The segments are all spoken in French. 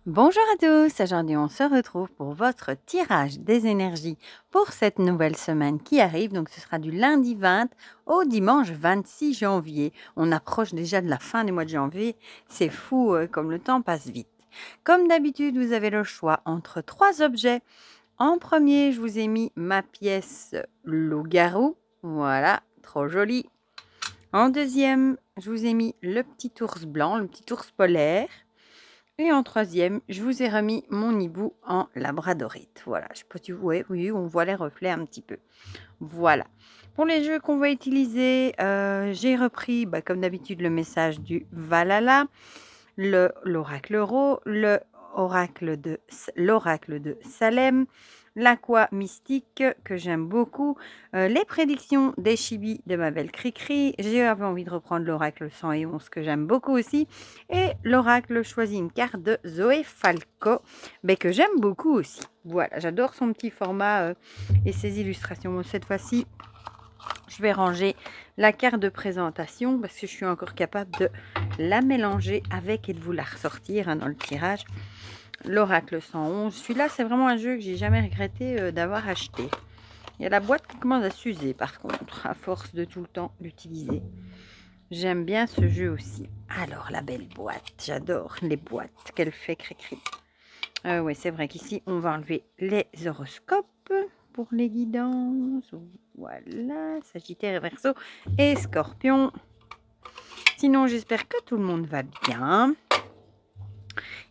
Bonjour à tous, aujourd'hui on se retrouve pour votre tirage des énergies pour cette nouvelle semaine qui arrive. Donc ce sera du lundi 20 au dimanche 26 janvier. On approche déjà de la fin du mois de janvier, c'est fou comme le temps passe vite. Comme d'habitude, vous avez le choix entre trois objets. En premier, je vous ai mis ma pièce loup-garou, voilà, trop jolie. En deuxième, je vous ai mis le petit ours blanc, le petit ours polaire. Et en troisième, je vous ai remis mon hibou en labradorite. Voilà, je sais pas si vous voyez, oui, on voit les reflets un petit peu. Voilà. Pour les jeux qu'on va utiliser, j'ai repris, comme d'habitude, le message du Valhalla, l'oracle Ro, l'oracle de Salem, l'aqua mystique que j'aime beaucoup, les prédictions des chibis de ma belle Cricri. J'avais envie de reprendre l'oracle 111 que j'aime beaucoup aussi, et l'oracle choisit une carte de Zoé Falco, mais que j'aime beaucoup aussi. Voilà, j'adore son petit format et ses illustrations. Bon, cette fois-ci, je vais ranger la carte de présentation parce que je suis encore capable de la mélanger avec et de vous la ressortir dans le tirage. L'oracle 111. Celui-là, c'est vraiment un jeu que j'ai jamais regretté d'avoir acheté. Il y a la boîte qui commence à s'user par contre, à force de tout le temps l'utiliser. J'aime bien ce jeu aussi. Alors, la belle boîte. J'adore les boîtes qu'elle fait Cricri. Oui, c'est vrai qu'ici, on va enlever les horoscopes pour les guidances. Voilà, Sagittaire et Verseau et Scorpion. Sinon, j'espère que tout le monde va bien.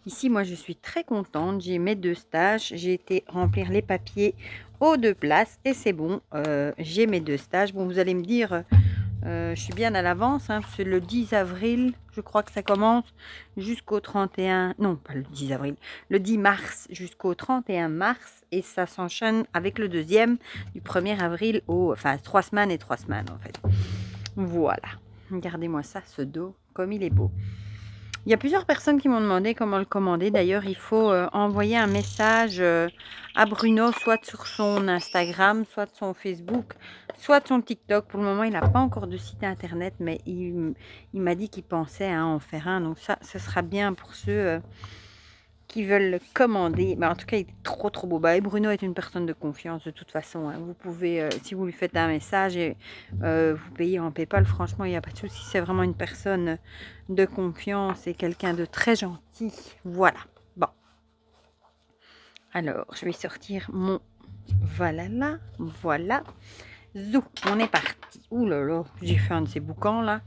Ici, moi, je suis très contente. J'ai mes 2 stages. J'ai été remplir les papiers aux 2 places et c'est bon. J'ai mes 2 stages. Bon, vous allez me dire, je suis bien à l'avance. C'est le 10 avril, je crois que ça commence, jusqu'au 31... Non, pas le 10 avril. Le 10 mars jusqu'au 31 mars. Et ça s'enchaîne avec le deuxième du 1er avril au... Enfin, 3 semaines et 3 semaines, en fait. Voilà. Regardez-moi ça, ce dos, comme il est beau. Il y a plusieurs personnes qui m'ont demandé comment le commander. D'ailleurs, il faut envoyer un message à Bruno, soit sur son Instagram, soit de son Facebook, soit de son TikTok. Pour le moment, il n'a pas encore de site internet, mais il m'a dit qu'il pensait en faire un. Donc ça, ce sera bien pour ceux qui veulent le commander. En tout cas, il est trop trop beau. Et Bruno est une personne de confiance de toute façon. Vous pouvez, si vous lui faites un message et vous payez en PayPal, franchement, il n'y a pas de souci. C'est vraiment une personne de confiance et quelqu'un de très gentil. Voilà. Bon. Alors, je vais sortir mon Valhalla. Voilà. Zou, on est parti. Ouh là là, j'ai fait un de ces boucans là.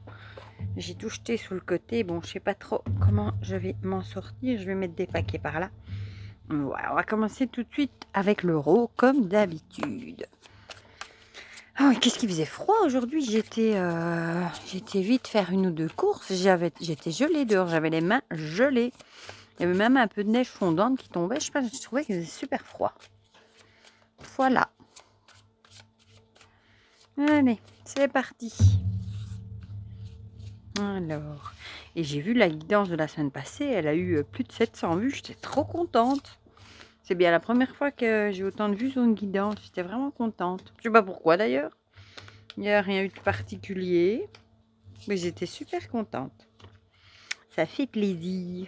J'ai tout jeté sur le côté. Bon, je sais pas trop comment je vais m'en sortir. Je vais mettre des paquets par là. Voilà, on va commencer tout de suite avec l'euro, comme d'habitude. Ah oui, qu'est-ce qu'il faisait froid aujourd'hui. J'étais vite faire une ou deux courses. J'étais gelée dehors. J'avais les mains gelées. Il y avait même un peu de neige fondante qui tombait. Je sais pas, je trouvais qu'il faisait super froid. Voilà. Allez, c'est parti. Alors, et j'ai vu la guidance de la semaine passée, elle a eu plus de 700 vues, j'étais trop contente. C'est bien la première fois que j'ai autant de vues sur une guidance, j'étais vraiment contente. Je sais pas pourquoi d'ailleurs, il n'y a rien eu de particulier, mais j'étais super contente. Ça fait plaisir.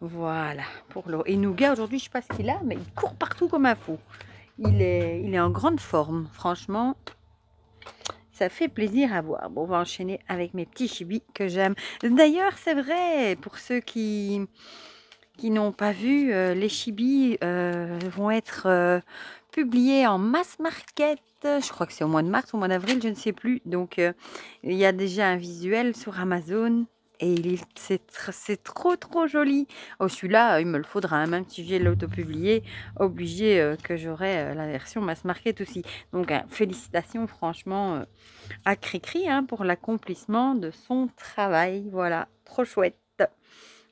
Voilà, pour l'eau. Et Nougat aujourd'hui, je sais pas ce qu'il a, mais il court partout comme un fou. Il est en grande forme, franchement. Ça fait plaisir à voir. Bon, on va enchaîner avec mes petits chibis que j'aime. D'ailleurs, c'est vrai, pour ceux qui n'ont pas vu, les chibis vont être publiés en mass market. Je crois que c'est au mois de mars, au mois d'avril, je ne sais plus. Donc, il y a déjà un visuel sur Amazon. Et c'est trop trop joli. Oh, celui-là, il me le faudra, hein, même si j'ai l'auto-publié, obligé que j'aurai la version mass market aussi. Donc, félicitations franchement à Cricri pour l'accomplissement de son travail. Voilà, trop chouette.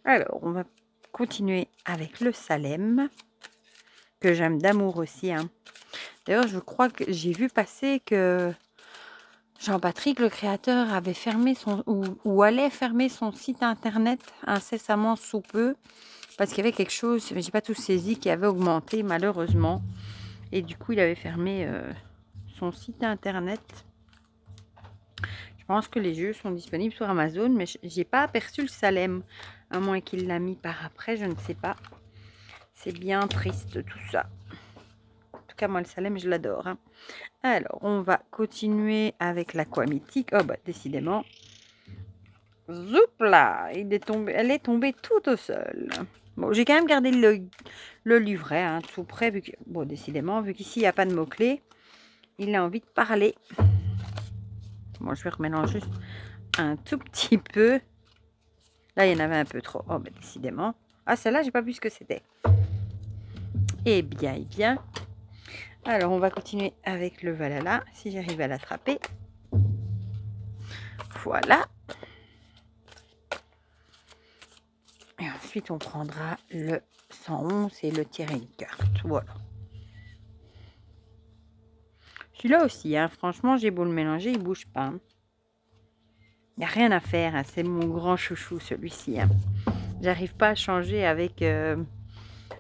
Alors, on va continuer avec le Salem, que j'aime d'amour aussi. D'ailleurs, je crois que j'ai vu passer que Jean-Patrick, le créateur, avait fermé ou allait fermer son site internet incessamment sous peu, parce qu'il y avait quelque chose, mais j'ai pas tout saisi, qui avait augmenté malheureusement. Et du coup, il avait fermé son site internet. Je pense que les jeux sont disponibles sur Amazon, mais j'ai pas aperçu le Salem. À moins qu'il l'a mis par après, je ne sais pas. C'est bien triste tout ça. En tout cas, moi, le Salem, je l'adore. Hein. Alors, on va continuer avec l'Aqua Mythique. Oh, bah, décidément. Zoup là, elle est tombée tout au sol. Bon, j'ai quand même gardé le livret, hein, tout près. Bon, décidément, vu qu'ici, il n'y a pas de mots-clés, il a envie de parler. Bon, je vais remélanger juste un tout petit peu. Là, il y en avait un peu trop. Oh, ben, décidément. Ah, celle-là, j'ai pas vu ce que c'était. Eh bien, eh bien. Alors, on va continuer avec le Valhalla, si j'arrive à l'attraper. Voilà. Et ensuite, on prendra le 111 et le tirer une carte. Voilà. Celui-là aussi, hein, franchement, j'ai beau le mélanger, il bouge pas. Hein. Il n'y a rien à faire. Hein, c'est mon grand chouchou, celui-ci. Hein. J'arrive pas à changer avec...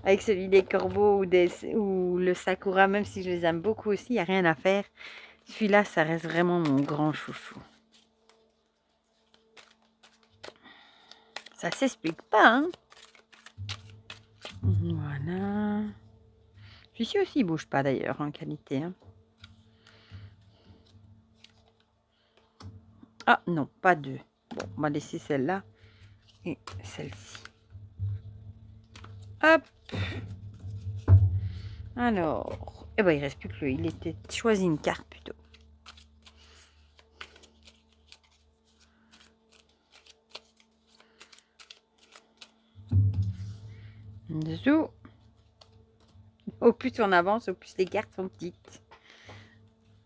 avec celui des corbeaux ou le sakura, même si je les aime beaucoup aussi, il n'y a rien à faire. Celui-là, ça reste vraiment mon grand chouchou. Ça s'explique pas, hein. Voilà. Celui-ci aussi, il bouge pas d'ailleurs en qualité. Hein. Ah non, pas deux. Bon, on va laisser celle-là et celle-ci. Hop. Alors, eh ben, il reste plus que lui. Il était choisi une carte plutôt. Dessous. Au plus on avance, au plus les cartes sont petites.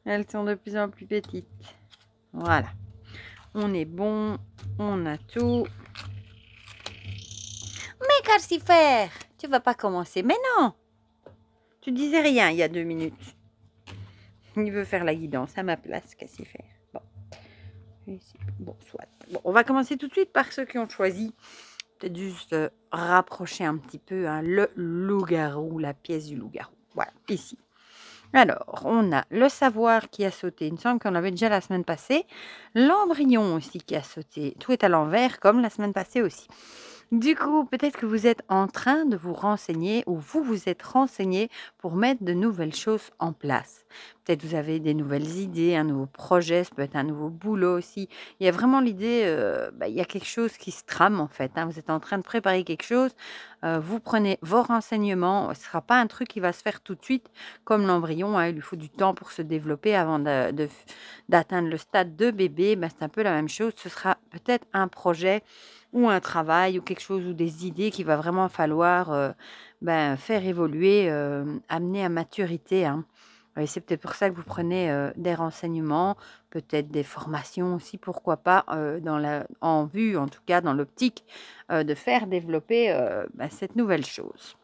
Elles sont de plus en plus petites. Voilà. On est bon. On a tout. Mais Carcifer, tu vas pas commencer. Mais non. Tu disais rien il y a 2 minutes. Il veut faire la guidance à ma place, Carcifer. Bon. Bon, soit. Bon, on va commencer tout de suite par ceux qui ont choisi. Peut-être juste rapprocher un petit peu hein, le loup-garou, la pièce du loup-garou. Voilà, ici. Alors, on a le savoir qui a sauté. Il me semble qu'on avait déjà la semaine passée. L'embryon aussi qui a sauté. Tout est à l'envers, comme la semaine passée aussi. Du coup, peut-être que vous êtes en train de vous renseigner ou vous vous êtes renseigné pour mettre de nouvelles choses en place. Peut-être vous avez des nouvelles idées, un nouveau projet, ça peut être un nouveau boulot aussi. Il y a vraiment l'idée, il y a quelque chose qui se trame en fait. Hein. Vous êtes en train de préparer quelque chose, vous prenez vos renseignements. Ce ne sera pas un truc qui va se faire tout de suite comme l'embryon. Hein. Il lui faut du temps pour se développer avant d'atteindre le stade de bébé. Ben, c'est un peu la même chose. Ce sera peut-être un projet ou un travail ou quelque chose ou des idées qu'il va vraiment falloir faire évoluer, amener à maturité. Hein. Et c'est peut-être pour ça que vous prenez des renseignements, peut-être des formations aussi, pourquoi pas, en vue, en tout cas dans l'optique de faire développer cette nouvelle chose.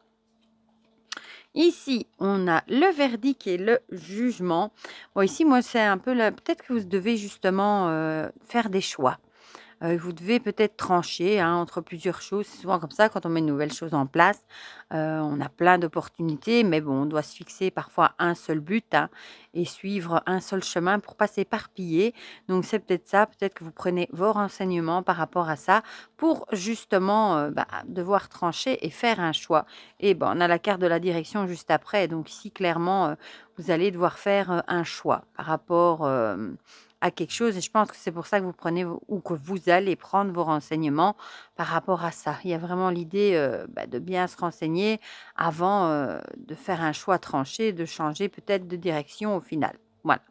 Ici, on a le verdict et le jugement. Bon, ici, moi, c'est un peu peut-être que vous devez justement faire des choix. Vous devez peut-être trancher hein, entre plusieurs choses. C'est souvent comme ça quand on met une nouvelle chose en place. On a plein d'opportunités, mais bon, on doit se fixer parfois un seul but hein, et suivre un seul chemin pour pas s'éparpiller. Donc c'est peut-être ça, peut-être que vous prenez vos renseignements par rapport à ça pour justement devoir trancher et faire un choix. Et bon, on a la carte de la direction juste après. Donc ici, clairement, vous allez devoir faire un choix par rapport à quelque chose et je pense que c'est pour ça que vous prenez ou que vous allez prendre vos renseignements par rapport à ça. Il y a vraiment l'idée de bien se renseigner avant de faire un choix tranché, de changer peut-être de direction au final. Voilà.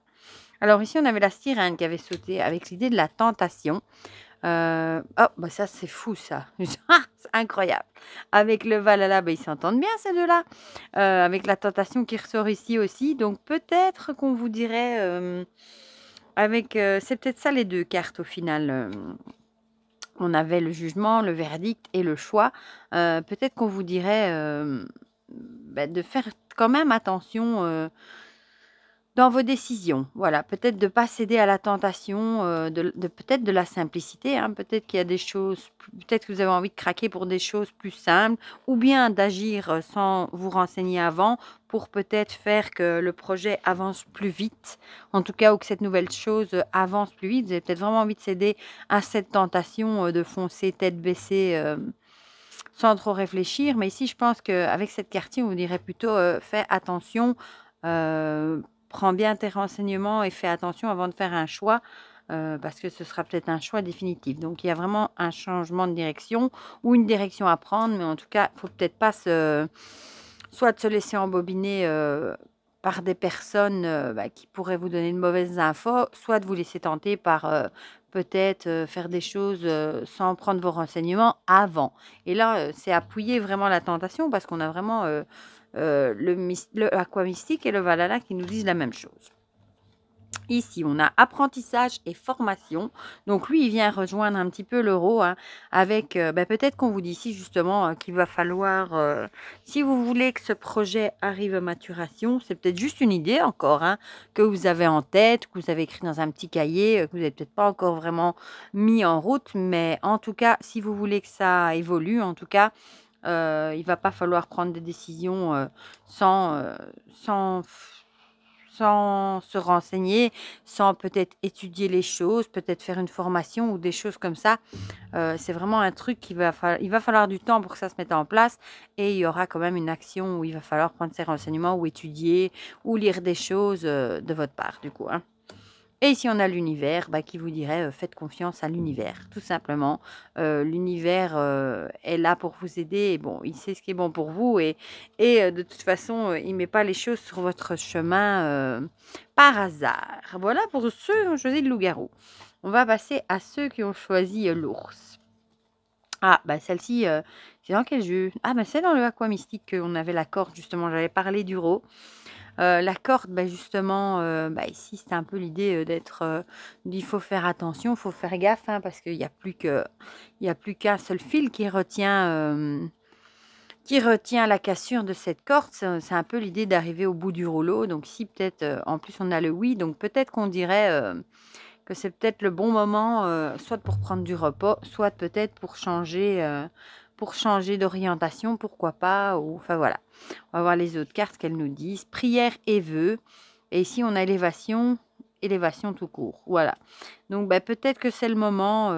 Alors ici, on avait la sirène qui avait sauté avec l'idée de la tentation. Ça c'est fou ça. C'est incroyable. Avec le Valhalla, ils s'entendent bien ces deux-là. Avec la tentation qui ressort ici aussi. Donc peut-être qu'on vous dirait... c'est peut-être ça les deux cartes au final. On avait le jugement, le verdict et le choix. Peut-être qu'on vous dirait de faire quand même attention dans vos décisions. Voilà, peut-être de ne pas céder à la tentation, peut-être de la simplicité. Hein. Peut-être qu'il y a des choses, peut-être que vous avez envie de craquer pour des choses plus simples, ou bien d'agir sans vous renseigner avant pour peut-être faire que le projet avance plus vite. En tout cas, ou que cette nouvelle chose avance plus vite. Vous avez peut-être vraiment envie de céder à cette tentation de foncer tête baissée sans trop réfléchir. Mais ici, je pense qu'avec cette carte, on vous dirait plutôt fais attention, prends bien tes renseignements et fais attention avant de faire un choix. Parce que ce sera peut-être un choix définitif. Donc, il y a vraiment un changement de direction ou une direction à prendre, mais en tout cas, il ne faut peut-être pas soit se laisser embobiner par des personnes qui pourraient vous donner de mauvaises infos, soit de vous laisser tenter par peut-être faire des choses sans prendre vos renseignements avant. Et là, c'est appuyer vraiment la tentation parce qu'on a vraiment le aqua mystique et le Valhalla qui nous disent la même chose. Ici, on a apprentissage et formation. Donc, lui, il vient rejoindre un petit peu l'euro avec, peut-être qu'on vous dit ici justement qu'il va falloir, si vous voulez que ce projet arrive à maturation, c'est peut-être juste une idée encore que vous avez en tête, que vous avez écrit dans un petit cahier, que vous n'avez peut-être pas encore vraiment mis en route. Mais en tout cas, si vous voulez que ça évolue, en tout cas, il ne va pas falloir prendre des décisions sans sans se renseigner, sans peut-être étudier les choses, peut-être faire une formation ou des choses comme ça. C'est vraiment un truc il va falloir du temps pour que ça se mette en place et il y aura quand même une action où il va falloir prendre ses renseignements ou étudier ou lire des choses de votre part du coup. Et ici, on a l'univers qui vous dirait faites confiance à l'univers, tout simplement. L'univers est là pour vous aider. Et bon, il sait ce qui est bon pour vous. Et de toute façon, il ne met pas les choses sur votre chemin par hasard. Voilà pour ceux qui ont choisi le loup-garou. On va passer à ceux qui ont choisi l'ours. Ah, celle-ci, c'est dans quel jeu? Ah, c'est dans le Aqua Mystique qu'on avait la corde, justement. J'avais parlé du ro. La corde, justement, ici, c'était un peu l'idée d'être... il faut faire attention, il faut faire gaffe, parce qu'il n'y a plus qu'un seul fil qui retient la cassure de cette corde. C'est un peu l'idée d'arriver au bout du rouleau. Donc ici, peut-être, en plus, on a le oui. Donc peut-être qu'on dirait que c'est peut-être le bon moment, soit pour prendre du repos, soit peut-être pour changer d'orientation, pourquoi pas. Enfin voilà. On va voir les autres cartes qu'elles nous disent. Prière et vœux. Et ici, on a élévation tout court. Voilà. Donc, peut-être que c'est le moment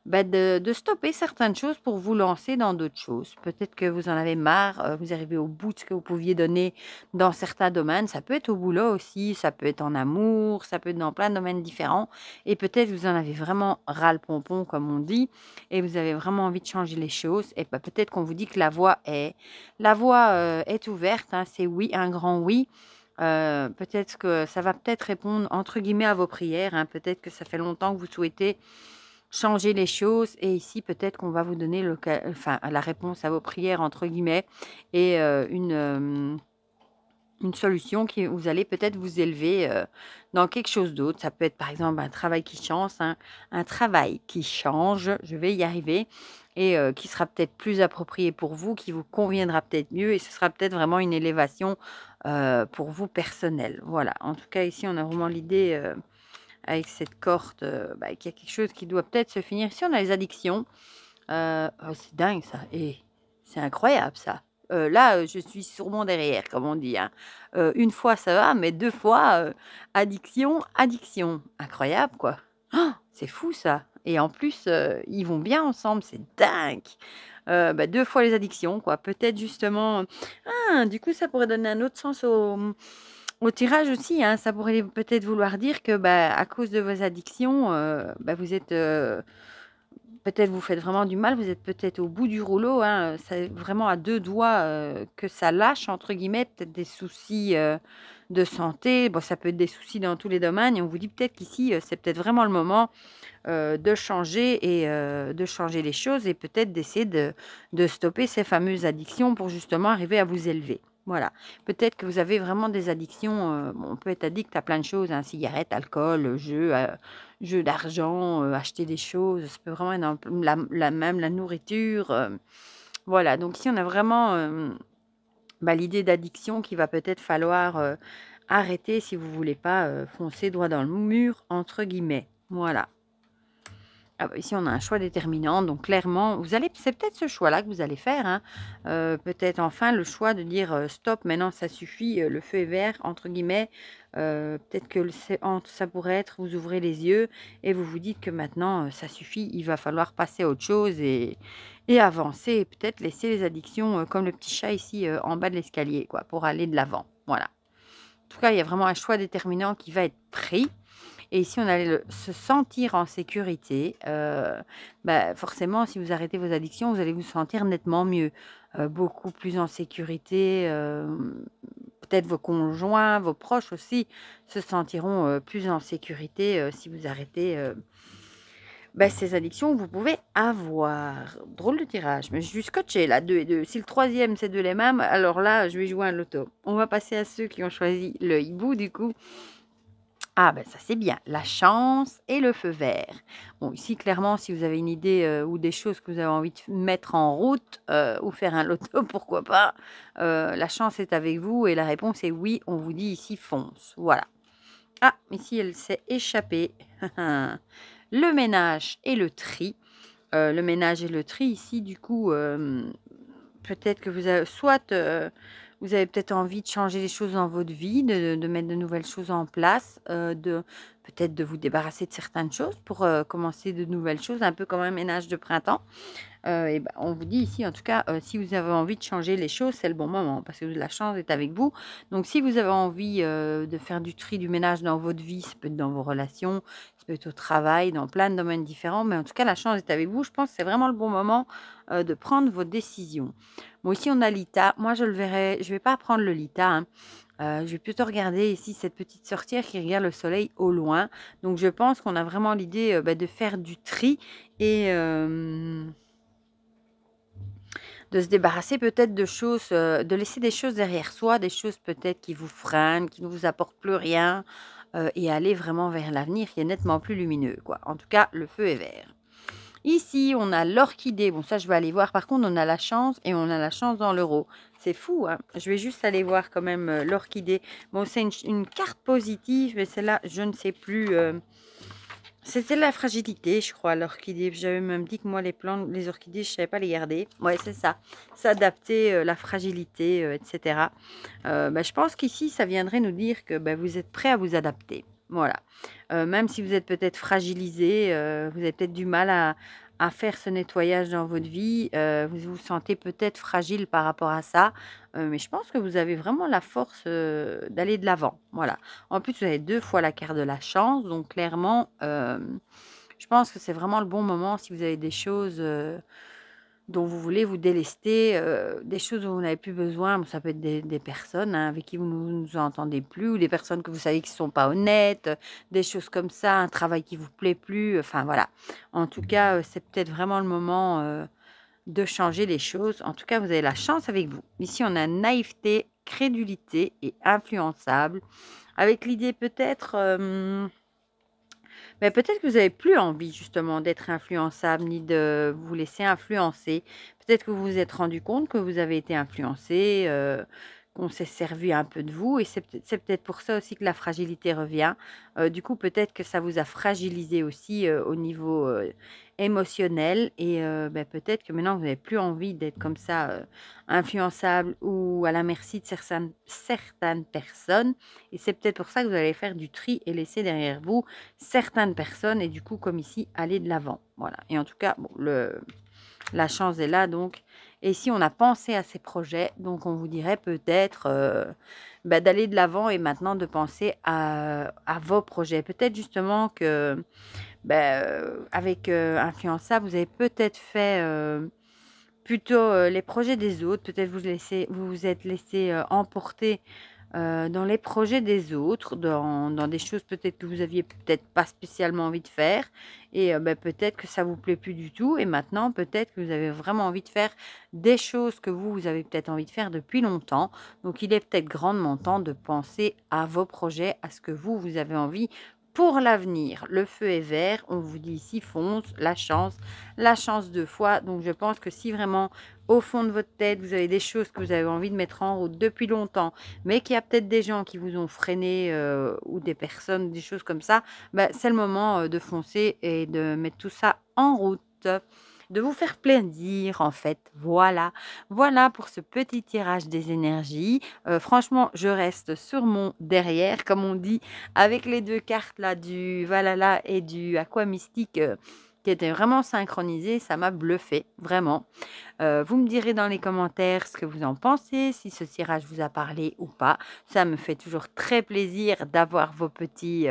de stopper certaines choses pour vous lancer dans d'autres choses. Peut-être que vous en avez marre, vous arrivez au bout de ce que vous pouviez donner dans certains domaines. Ça peut être au boulot aussi, ça peut être en amour, ça peut être dans plein de domaines différents. Et peut-être que vous en avez vraiment ras le pompon, comme on dit, et vous avez vraiment envie de changer les choses. Et peut-être qu'on vous dit que la voie est ouverte. C'est oui, un grand oui. Peut-être que ça va peut-être répondre entre guillemets à vos prières. Peut-être que ça fait longtemps que vous souhaitez changer les choses et ici peut-être qu'on va vous donner la réponse à vos prières entre guillemets et une solution qui vous allez peut-être vous élever dans quelque chose d'autre. Ça peut être par exemple un travail qui change, un travail qui change, je vais y arriver, et qui sera peut-être plus approprié pour vous, qui vous conviendra peut-être mieux et ce sera peut-être vraiment une élévation pour vous personnelle. Voilà, en tout cas ici on a vraiment l'idée avec cette corde qu'il y a quelque chose qui doit peut-être se finir. Ici on a les addictions. C'est dingue ça, et c'est incroyable ça. Là, je suis sûrement derrière, comme on dit. Une fois, ça va, mais deux fois, addiction. Incroyable, quoi. Ah, c'est fou, ça. Et en plus, ils vont bien ensemble, c'est dingue. Deux fois les addictions, quoi. Peut-être justement... du coup, ça pourrait donner un autre sens au tirage aussi. Ça pourrait peut-être vouloir dire que à cause de vos addictions, vous êtes... peut-être vous faites vraiment du mal, vous êtes peut-être au bout du rouleau, c'est vraiment à deux doigts que ça lâche, entre guillemets, peut-être des soucis de santé. Bon, ça peut être des soucis dans tous les domaines et on vous dit peut-être qu'ici, c'est peut-être vraiment le moment de changer et de changer les choses et peut-être d'essayer de stopper ces fameuses addictions pour justement arriver à vous élever. Voilà. Peut-être que vous avez vraiment des addictions. On peut être addict à plein de choses, cigarettes, alcool, jeux d'argent, acheter des choses. Ça peut vraiment être même la nourriture. Voilà. Donc ici, on a vraiment l'idée d'addiction qu'il va peut-être falloir arrêter si vous ne voulez pas foncer droit dans le mur, entre guillemets. Voilà. Ah bah, ici, on a un choix déterminant, donc clairement, c'est peut-être ce choix-là que vous allez faire, hein. Peut-être enfin le choix de dire, «Stop, maintenant ça suffit, le feu est vert» entre guillemets. Peut-être que le c'est entre ça pourrait être, vous ouvrez les yeux et vous vous dites que maintenant, ça suffit, il va falloir passer à autre chose et avancer et peut-être laisser les addictions, comme le petit chat ici, en bas de l'escalier quoi, pour aller de l'avant. Voilà. En tout cas, il y a vraiment un choix déterminant qui va être pris. Et ici, on allait se sentir en sécurité. Bah, forcément, si vous arrêtez vos addictions, vous allez vous sentir nettement mieux, beaucoup plus en sécurité. Peut-être vos conjoints, vos proches aussi se sentiront plus en sécurité si vous arrêtez bah, ces addictions que vous pouvez avoir. Drôle de tirage, mais je suis scotchée là, 2 et 2. Si le troisième c'est de les mêmes, alors là, je vais jouer un loto. On va passer à ceux qui ont choisi le hibou du coup. Ah ben ça c'est bien, la chance et le feu vert. Bon ici clairement si vous avez une idée, ou des choses que vous avez envie de mettre en route, ou faire un loto pourquoi pas, la chance est avec vous et la réponse est oui, on vous dit ici fonce, voilà. Ah ici elle s'est échappée. Le ménage et le tri. Le ménage et le tri ici du coup, peut-être que vous avez soit, vous avez peut-être envie de changer les choses dans votre vie, de mettre de nouvelles choses en place, de peut-être de vous débarrasser de certaines choses pour, commencer de nouvelles choses, un peu comme un ménage de printemps. Et bah, on vous dit ici, en tout cas, si vous avez envie de changer les choses, c'est le bon moment parce que la chance est avec vous. Donc si vous avez envie, de faire du tri, du ménage dans votre vie, ça peut être dans vos relations, ça peut être au travail, dans plein de domaines différents, mais en tout cas, la chance est avec vous. Je pense que c'est vraiment le bon moment, de prendre vos décisions. Bon, ici, on a l'ITA. Moi, je vais pas prendre le LITA, hein. Je vais plutôt regarder ici cette petite sorcière qui regarde le soleil au loin. Donc je pense qu'on a vraiment l'idée, bah, de faire du tri et de se débarrasser peut-être de choses, de laisser des choses derrière soi, des choses peut-être qui vous freinent, qui ne vous apportent plus rien, et aller vraiment vers l'avenir qui est nettement plus lumineux, quoi. En tout cas, le feu est vert. Ici, on a l'orchidée. Bon, ça, je vais aller voir. Par contre, on a la chance et on a la chance dans l'euro. C'est fou, hein. Je vais juste aller voir quand même l'orchidée. Bon, c'est une carte positive, mais celle-là, je ne sais plus. C'était la fragilité, je crois, l'orchidée. J'avais même dit que moi, les plantes, les orchidées, je ne savais pas les garder. Ouais, c'est ça. S'adapter, la fragilité, etc. Bah, je pense qu'ici, ça viendrait nous dire que bah, vous êtes prêt à vous adapter. Voilà. Même si vous êtes peut-être fragilisé, vous avez peut-être du mal à faire ce nettoyage dans votre vie, vous vous sentez peut-être fragile par rapport à ça, mais je pense que vous avez vraiment la force, d'aller de l'avant. Voilà. En plus, vous avez 2 fois la carte de la chance, donc clairement, je pense que c'est vraiment le bon moment si vous avez des choses, dont vous voulez vous délester, des choses dont vous n'avez plus besoin. Bon, ça peut être des personnes, hein, avec qui vous ne vous entendez plus ou des personnes que vous savez qui ne sont pas honnêtes, des choses comme ça, un travail qui vous plaît plus, enfin voilà. En tout cas, c'est peut-être vraiment le moment, de changer les choses. En tout cas, vous avez la chance avec vous. Ici, on a naïveté, crédulité et influençable avec l'idée peut-être, mais peut-être que vous avez plus envie justement d'être influençable ni de vous laisser influencer. Peut-être que vous vous êtes rendu compte que vous avez été influencé, qu'on s'est servi un peu de vous et c'est peut-être pour ça aussi que la fragilité revient. Du coup, peut-être que ça vous a fragilisé aussi, au niveau, émotionnel et bah, peut-être que maintenant vous n'avez plus envie d'être comme ça, influençable ou à la merci de certaines personnes et c'est peut-être pour ça que vous allez faire du tri et laisser derrière vous certaines personnes et du coup, comme ici, aller de l'avant. Voilà. Et en tout cas, bon, la chance est là donc. Et si on a pensé à ces projets, donc on vous dirait peut-être bah, d'aller de l'avant et maintenant de penser à vos projets. Peut-être justement que bah, avec Influençable, vous avez peut-être fait plutôt les projets des autres. Peut-être vous vous êtes laissé emporter dans les projets des autres, dans des choses peut-être que vous aviez peut-être pas spécialement envie de faire et bah, peut-être que ça vous plaît plus du tout et maintenant peut-être que vous avez vraiment envie de faire des choses que vous avez peut-être envie de faire depuis longtemps. Donc il est peut-être grandement temps de penser à vos projets, à ce que vous avez envie Pour l'avenir, le feu est vert, on vous dit ici fonce, la chance 2 fois. Donc je pense que si vraiment au fond de votre tête, vous avez des choses que vous avez envie de mettre en route depuis longtemps, mais qu'il y a peut-être des gens qui vous ont freiné ou des personnes, des choses comme ça, bah, c'est le moment de foncer et de mettre tout ça en route, de vous faire plaisir en fait. Voilà, voilà pour ce petit tirage des énergies. Franchement, je reste sur mon derrière, comme on dit, avec les 2 cartes là du Valhalla et du Aqua Mystique, qui étaient vraiment synchronisées. Ça m'a bluffé, vraiment. Vous me direz dans les commentaires ce que vous en pensez, si ce tirage vous a parlé ou pas. Ça me fait toujours très plaisir d'avoir vos petits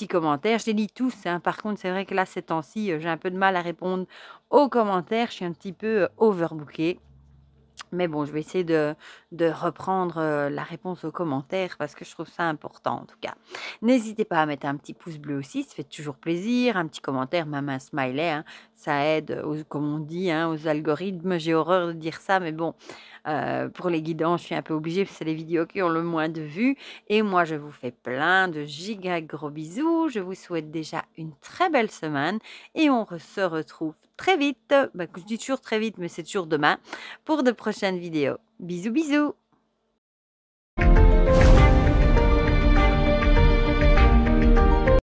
commentaires. Je les lis tous, hein. Par contre, c'est vrai que là, ces temps-ci, j'ai un peu de mal à répondre aux commentaires. Je suis un petit peu, overbookée. Mais bon, je vais essayer de reprendre la réponse aux commentaires parce que je trouve ça important en tout cas. N'hésitez pas à mettre un petit pouce bleu aussi, ça fait toujours plaisir. Un petit commentaire, même un smiley, hein, ça aide, comme on dit, hein, aux algorithmes. J'ai horreur de dire ça, mais bon, pour les guidants, je suis un peu obligée parce que c'est les vidéos qui ont le moins de vues. Et moi, je vous fais plein de giga gros bisous. Je vous souhaite déjà une très belle semaine et se retrouve très vite. Bah, je dis toujours très vite, mais c'est toujours demain pour de prochaines vidéos. Bisous bisous!